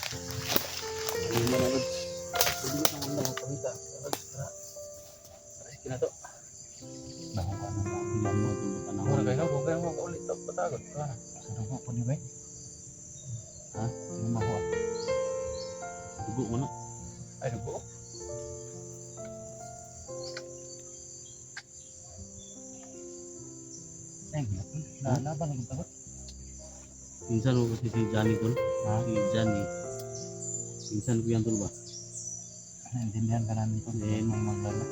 Hindi mo na Lods. Hindi mo na muna magpakita. Lods, ayos ka na to. Dahon ka na lang. Bilang mo ito ba na? Mura kayo, huwag kayo makaulit. Patagod ka na. Sa dugo po ni Bay. Ha? Sino mo ako? Dugo mo na. Ay, dugo. Ay, lalaban ang tagot. Minsan mo kasi si Johnny tol. Ha? Si Johnny. Minsan ko yan tol ba? Naintindihan ka namin ito. Hindi mo maglala.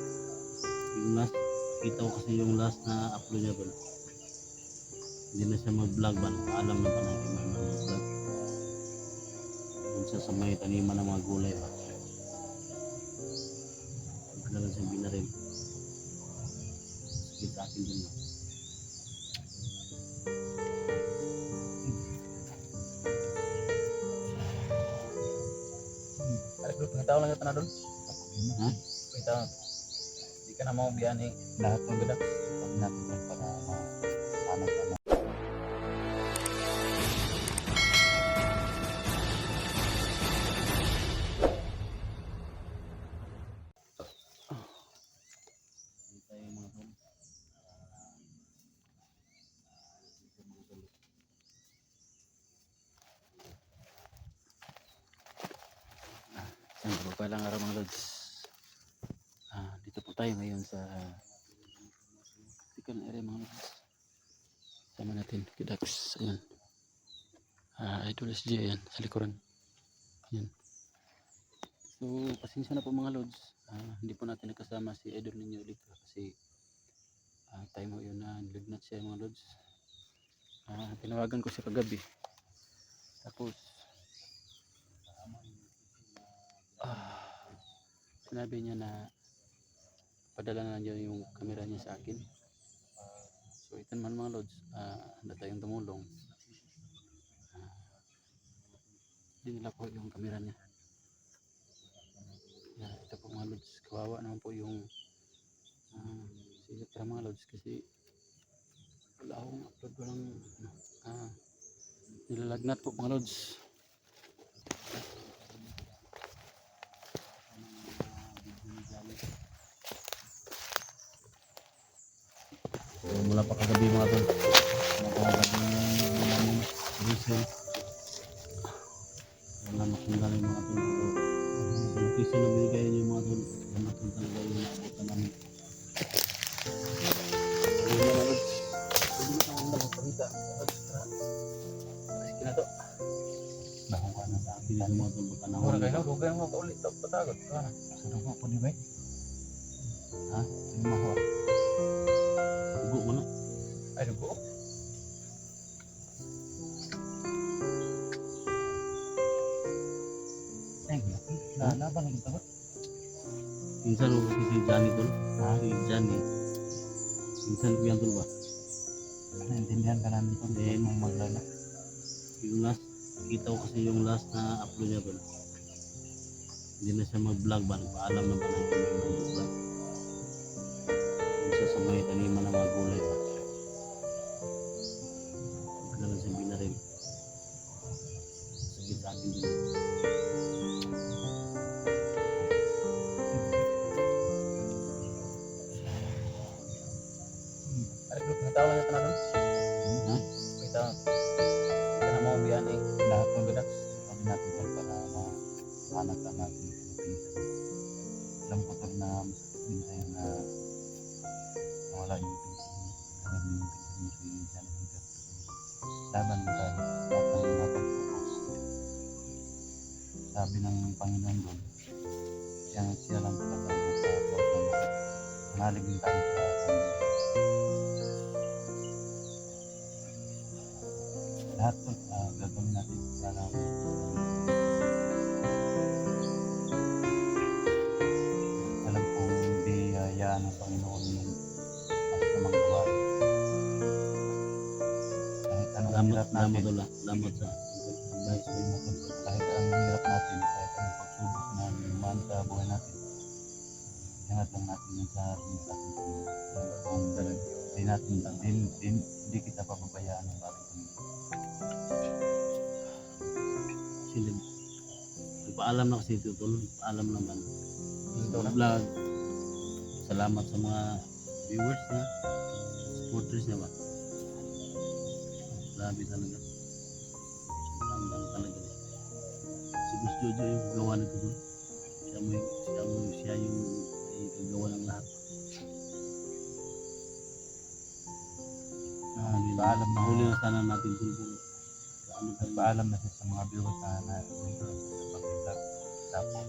Yung last, kita ko kasi yung last na upload niya tol. Hindi na siya mag-vlog ba? Alam na ba na hindi man mag-vlog? Kung siya sa may taniman ng mga gulay ba? Huwag na lang siyang binaril. Sakit sa akin dun ba? Pangitaw lang ito na doon. Ha? Pangitaw. Hindi ka na mau biyan eh. Lahat ng gadak. Pag natin para mahanap ka na. Palang araw mga Lods. Dito po tayo ngayon sa Tikan area mga Lods. Sama natin Kidax. Ayan. Idol SG ayan sa likuran. Ayan. So pasensya na po mga Lods. Hindi po natin nakasama si Idol ninyo ulit kasi time mo yun na nilagnat siya mga Lods. Tinawagan ko siya kagabi. Tapos sinabi niya na padala na niya yung camera niya sa akin. So ito naman mga Lods, handa tayong tumulong. Dinala po yung camera niya. Ito po mga Lods, kawawa naman po yung sigat mga Lods kasi wala akong upload, walang nilalagnat po mga Lods. Mula pa kagabi mga tol. Wala makita rin mga tol. Ang piso na binigay niyo mga tol. Wala tol talaga yung naabutan namin. Hindi na Lods. Hindi na kang handa magpakita. Ayos ka na to. Dahon ka na lang. Hindi na mga tol. Baka na Mura kayo, huwag kayo makaulit. Patagod ka na. Sa dugo po ni Bay. Ha? Sino mo ako? Dugo mo na. Ay, dugo. Ay, lalaban ang tagot. Minsan mo kasi si Johnny tol. Ha? Si Johnny. Minsan ko yan tol ba? Naintindihan ka namin ito. Hindi mo maglala. Yung last, kita ko kasi yung last na upload niya tol. Hindi na siya mag-vlog ba? Nagpaalam na ba na hindi man mag-vlog? Kung siya sa may taniman ng mga gulay ba? Huwag na lang siyang binaril. Sakit sa akin dun. Ay, pangitaw lang ito na doon. Ha? Pangitaw. Hindi ka na mau biyan eh. Lahat ng gadak. Pag natin para mahanap ka natin. Alam ko tol na masakit din sa'yo na nawala yung pinsan. Kaya mo yung pinsan mo si Johnny Hunter. Laban mo tayo. Lahat ng napag-focus. Sabi ng Panginoon doon, siya lang talaga ang nasa-program. Manalig din tayo sa Panginoon. Lahat po gagawin natin sana alam kong biyayaan ng Panginoon yung masamang gawain. Kahit anong hirap natin, Lamot sa kahit anong hirap natin, kahit anong pagsubok na lumaan sa buhay natin, hingat lang natin yung sa ating Panginoon. Kung hindi kita papabayaan ng ating Panginoon. nagpaalam na kasi ito tol, paalam naman. Ito na. Vlog. Salamat sa mga viewers na supporters niya ba. Grabe talaga. Sobrang lang talaga. Si Boss Jojo yung gawa nito tol. Siya yung gagawa ng lahat. Paalam na. Huli na sana natin tol kung ano pa Nagpaalam na siya sa mga viewers na nag-vlog sa pag-vlog. Tapos,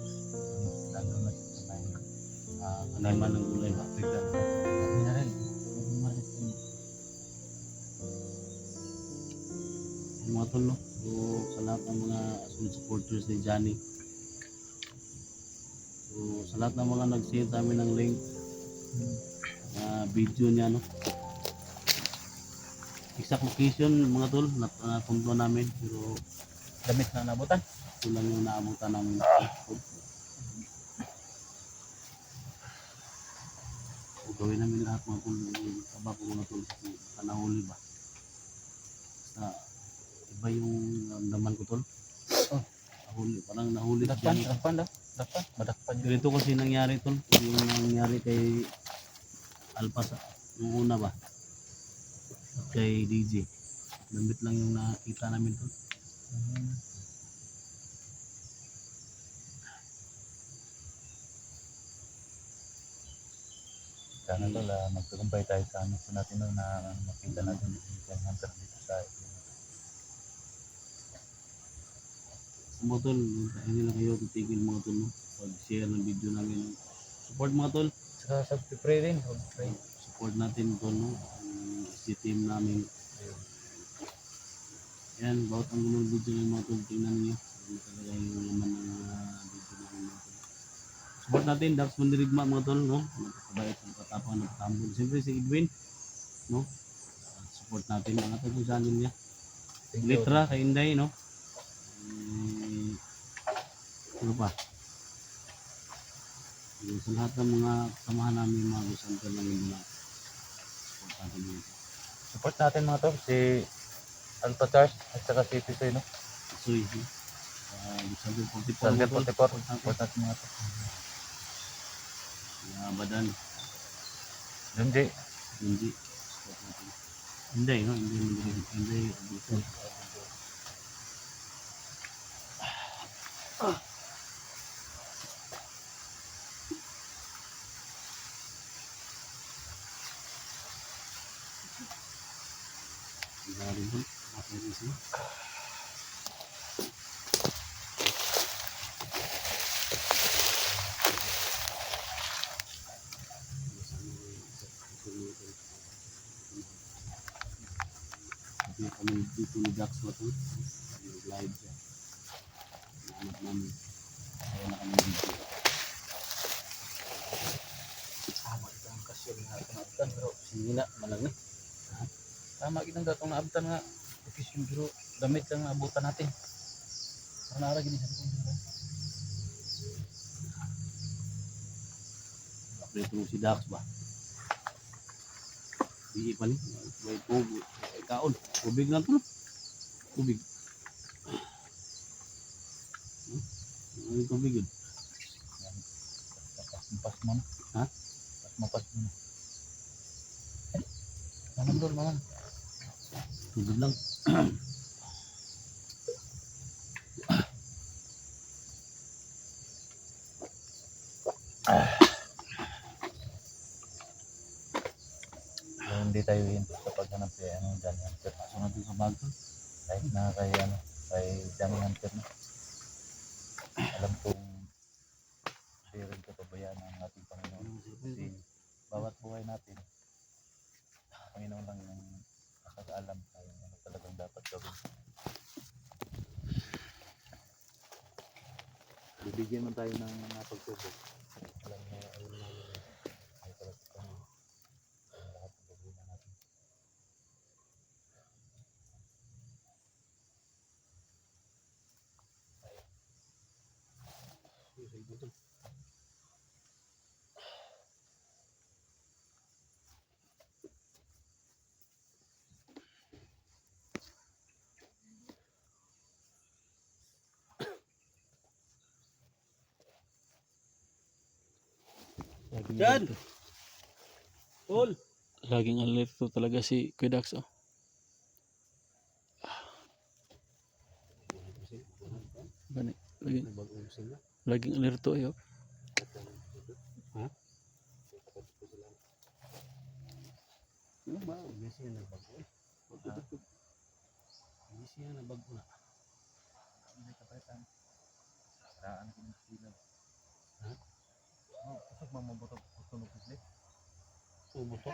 nandun na siya sa may Animal ng gulay ba? Africa. Sabi na rin, Yung mga tol, no? So, sa lahat ng mga solid supporters ni Johnny. So, sa lahat ng mga nag-share sa amin ng link, video niya, no? Exact location, mga tol, napunto namin. Pero, damit na nabutan. ito lang yung naabutan namin. So, gawin namin lahat mga tol, yung tabako na tol, sa nahuli ba? Sa, iba yung ramdaman ko tol. Oh. Nahuli, parang nahuli. Dakpan, siya. dakpan daw. Dakpan, madakpan yun. Ganito kasi nangyari tol, yung nangyari kay Alpha yung una ba? At kay DJ. Damit lang yung nakita namin tol. Sana tol, magtagumpay tayo sa mission natin no, na makita natin yung hunter dito sa Mga tol, hindi lang kayo titigil mga tol, no? Pag-share ng video namin. Support mga tol. Saka subscribe rin, subscribe. Support natin tol, no? Ang SG team namin. Yan, bawat ang gulong video ng mga tol, tingnan niyo. Ano talaga yung laman ng video namin mga tol. Support natin, Dax Mandirigma mga tol, no? Nagkakabayat, nagkatapang, nagkatambol. Siyempre si Edwin, no? Support natin ang ating channel niya. Litra kay Inday, no? Ano pa? Sa lahat ng mga kasamahan namin, mga gusanter namin na support natin dito. Support natin mga tol, si Alpha Charge at saka si Pisoy, no? So, gusanter 44 Salver mga tol. 44, support natin mga tol. Badan, Junji, hindi. Support natin. Inday, no? Inday, dito. Tingnan rin po. Okay rin siya. Kaya kami dito ni Dax Wato. Live siya. Nahanap namin. Kaya na kami video. tama itong kasyon nga tunabtan, pero sinina malang ni. Tama itong datong naabtan nga location, pero damit lang nga abutan natin. Ano na lagi ni sa tukong Aprito si Dax ba? Hindi pa ni. May tubig. May kaon. Tubig lang to. Tubig. Ano yung tubig yun? Pas mo na. Ha? Pas mo na. Mamang dol, mamang. Tubig lang. Hindi tayo hinto sa paghanap kay Johnny Hunter. Pasok natin sa bag to. Kahit na kay kay Johnny Hunter na. Alam kong hindi rin ko pabayaan ang ating Panginoon. Kasi bawat buhay natin, ang Panginoon lang yung nakakaalam tayo ano talagang dapat gawin. Bibigyan mo tayo ng pagsubok. Alam namin ay talaga kami ang lahat ng gagawin natin. Laging Yan. alerto. Tol. Laging alerto talaga si Kuya Dax. Oh. Gani, laging alerto ayo. Ha? Ano ba? Busy na nagbago eh. Busy na nagbago na. Hindi kapitan. Saraan ko ng sila. Ha? Oh, kusog mamabotok ko tunog kuslit. Umutok.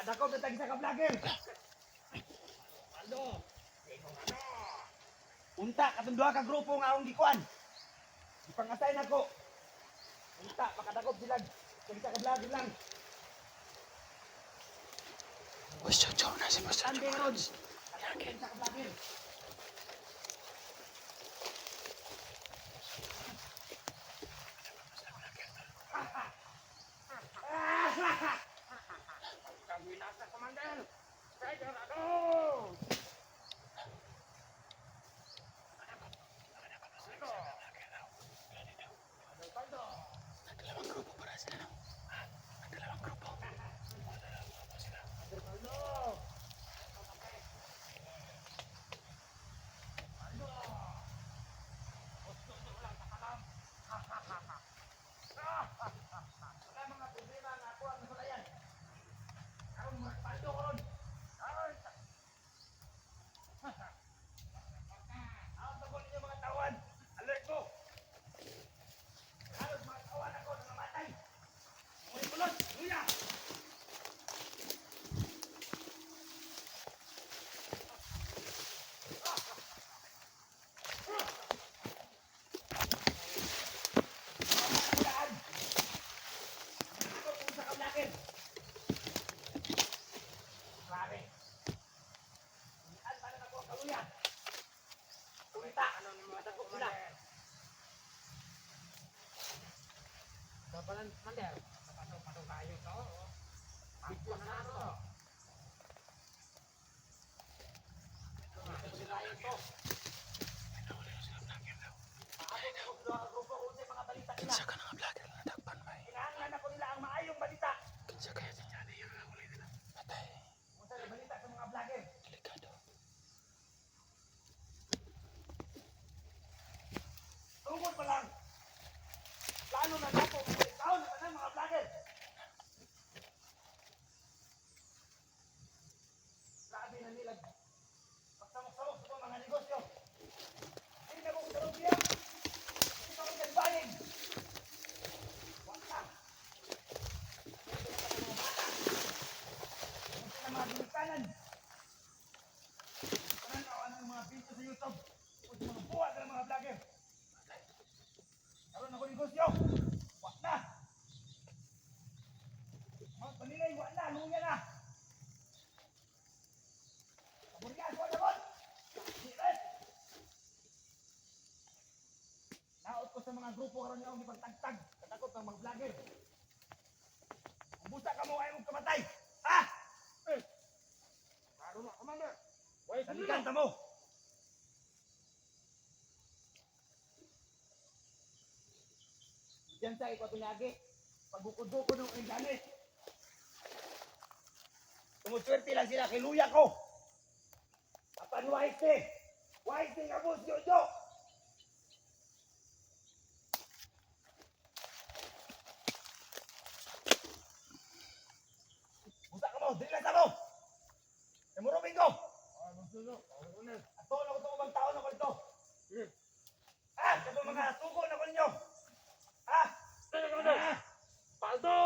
Nakadakaw na tagi sa ka-vlogger. Unta, katong duha ka grupo nga akong gikuan. Ipang-assign ako. Unta, makadakop sila. Tagi sa ka-vlogger lang. Boss Jojo na si Boss Jojo. Ande ron. Tagi sa ka-vlogger. Kawinasa, Commander! Tiger, ano? Nagdalawang grupo para sila. No? Nagdalawang grupo. Wala mga problema nga ako ang nasalayan. Ang magpando ko ron. Ang tagol ninyo mga tawan. Alert ko. Halos mga tawan ako na namatay. Muli kulot. Luya. Ulaan. Ito kung sa kablakin. Grabe. Ian pa na ako ang kaluya. Kumita. Matagok sila. Kapalan mandel, pasok kayo to. Pagko na to. Kinsa ka na nga vlogger na dagpan may. Kinahanglan ako nila ang maayong balita. Kinsa kaya sa tiyan yung huli nila. Patay. Kung saan balita sa mga vlogger. Delikado. Tungkol pa lang. Lalo na nato, taon na tanan mga vlogger. Grabe na nila. Pagsamok-samok sa mga negosyo. Hindi na kong sarap niya. Hindi pa kong nagbayig. Wala. Hindi na mga binikanan. Pananawan ng mga video sa YouTube. O sa mga buhat ng mga vlogger. Karoon ako negosyo. Wak na. Mga panilay, wak na. Luya na. Kaburyan, wak na bon. Siret. Naot ko sa mga grupo karoon niya akong ipagtagtag. Katakot ng mga vlogger. Kung busa ka mo, ayaw mong kamatay. Ha? Laro na, Commander. Salikan ka mo. Diyan sa ipatunyagi, pagbukod-bukod ng internet. Tumuswerte lang sila kay luya ko. Apan wise nga boss, Jojo. Busa ka mo, dili lang ka mo. Namurubing ko. At tuon ako itong ubang taon ako ito. Ah, ito mga suko na ko ninyo. Ah, Paldo!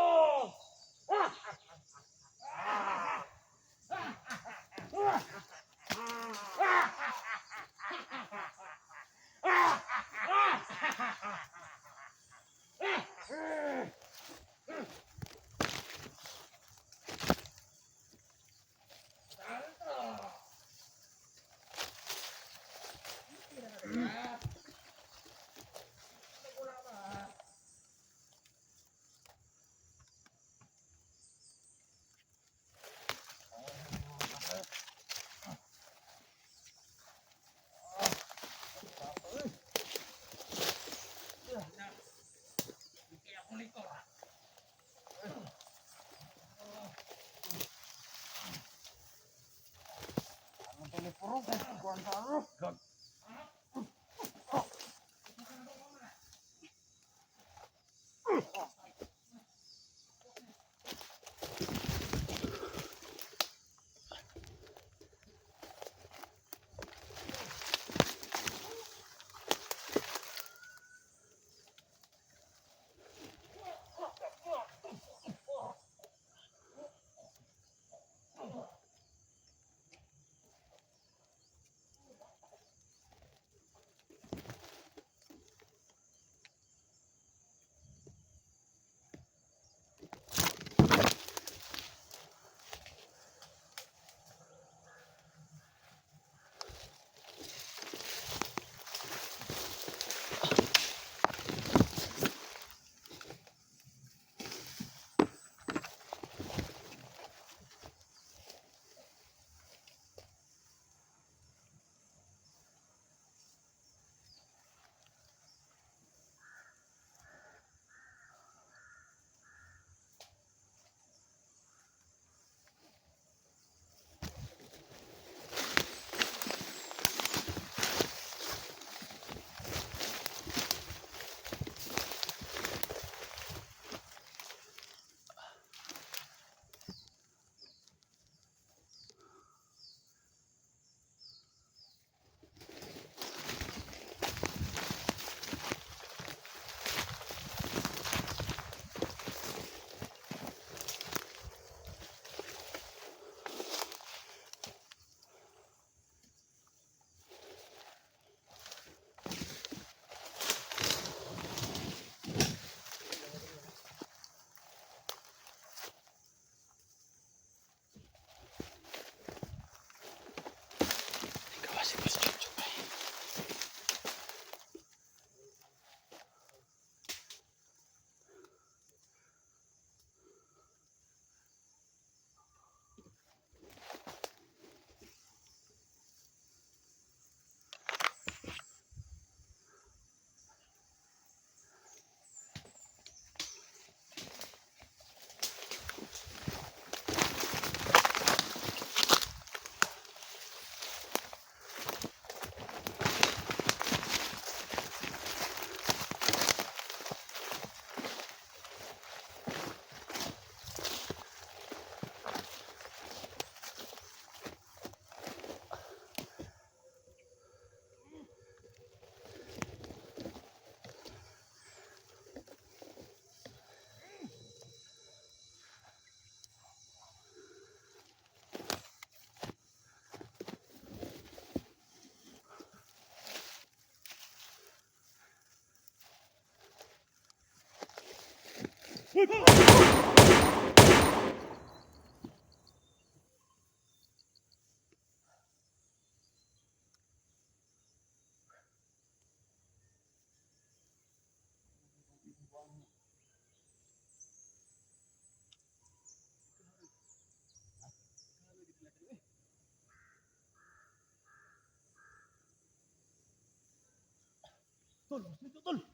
Tol, dito tol.